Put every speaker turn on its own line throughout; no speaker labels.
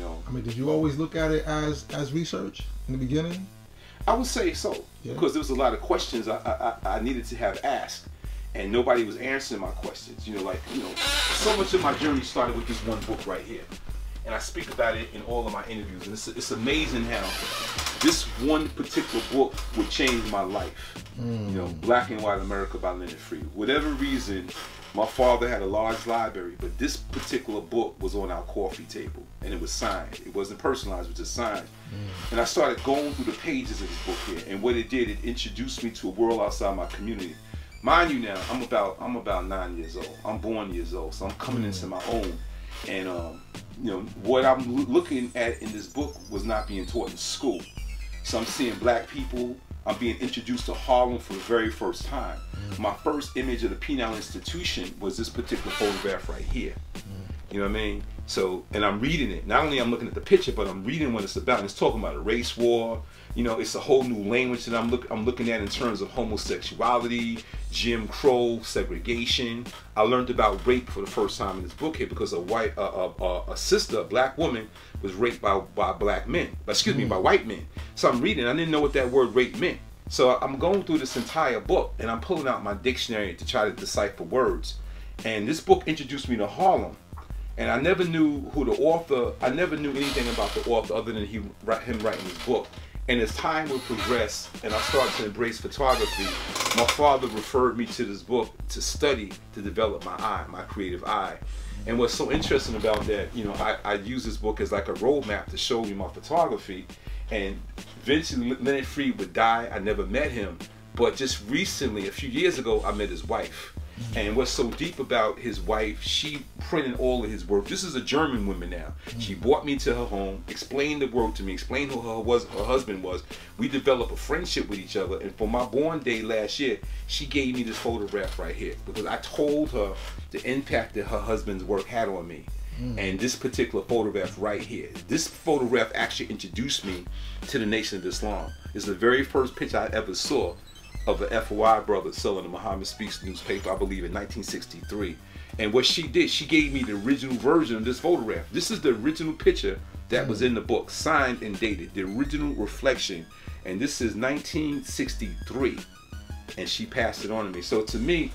know.
I mean, did you always look at it as research in the beginning?
I would say so, because there was a lot of questions I needed to have asked, and nobody was answering my questions. You know, like, you know, so much of my journey started with this one book right here, and I speak about it in all of my interviews. And it's amazing how this one particular book would change my life. You know, Black and White America by Leonard Freed. Whatever reason, my father had a large library, but this particular book was on our coffee table, and it was signed. It wasn't personalized, it was just signed. And I started going through the pages of this book here, and what it did, it introduced me to a world outside my community. Mind you now, I'm about 9 years old. I'm born years old, so I'm coming into my own. And you know, what I'm looking at in this book was not being taught in school. So I'm seeing black people. I'm being introduced to Harlem for the very first time. My first image of the penal institution was this particular photograph right here. You know what I mean? So, and I'm reading it. Not only I'm looking at the picture, but I'm reading what it's about. And it's talking about a race war. You know, it's a whole new language that I'm looking at in terms of homosexuality, Jim Crow, segregation. I learned about rape for the first time in this book here because a sister, a black woman, was raped by black men. Excuse me, by white men. So I'm reading. I didn't know what that word rape meant. So I'm going through this entire book, and I'm pulling out my dictionary to try to decipher words. And this book introduced me to Harlem. And I never knew who the author, I never knew anything about the author other than him writing this book. And as time would progress and I started to embrace photography, my father referred me to this book to study, to develop my eye, my creative eye. And what's so interesting about that, you know, I use this book as like a roadmap to show me my photography. And eventually Leonard Freed would die. I never met him. But just recently, a few years ago, I met his wife. And what's so deep about his wife, she printed all of his work. This is a German woman now. She brought me to her home, explained the work to me, explained who her husband was. We developed a friendship with each other. And for my born day last year, she gave me this photograph right here because I told her the impact that her husband's work had on me. And this particular photograph right here, this photograph actually introduced me to the Nation of Islam. It's the very first picture I ever saw of the FOI brother selling the Muhammad Speaks newspaper, I believe in 1963. And what she did, she gave me the original version of this photograph. This is the original picture that was in the book, signed and dated, the original reflection. And this is 1963. And she passed it on to me. So to me,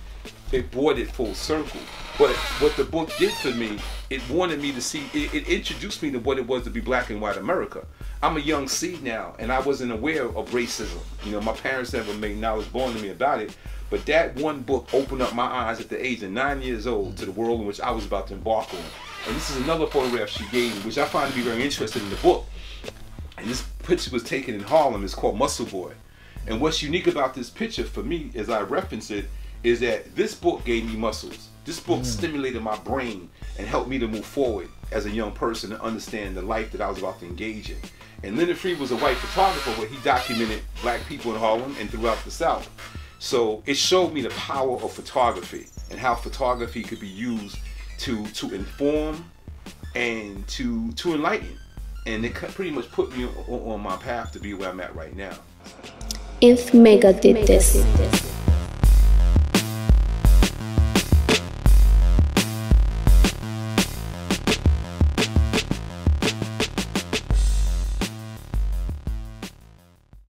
it brought it full circle. But what the book did for me, it wanted me to see, it introduced me to what it was to be black and white America. I'm a young seed now, and I wasn't aware of racism. You know, my parents never made knowledge born to me about it. But that one book opened up my eyes at the age of 9 years old to the world in which I was about to embark on. And this is another photograph she gave me, which I find to be very interesting in the book. And this picture was taken in Harlem. It's called Muscle Boy. And what's unique about this picture for me, as I reference it, is that this book gave me muscles. This book stimulated my brain and helped me to move forward as a young person and understand the life that I was about to engage in. And Leonard Freed was a white photographer, but he documented black people in Harlem and throughout the South. So it showed me the power of photography and how photography could be used to inform and to enlighten. And it pretty much put me on my path to be where I'm at right now.
If Mecca did this.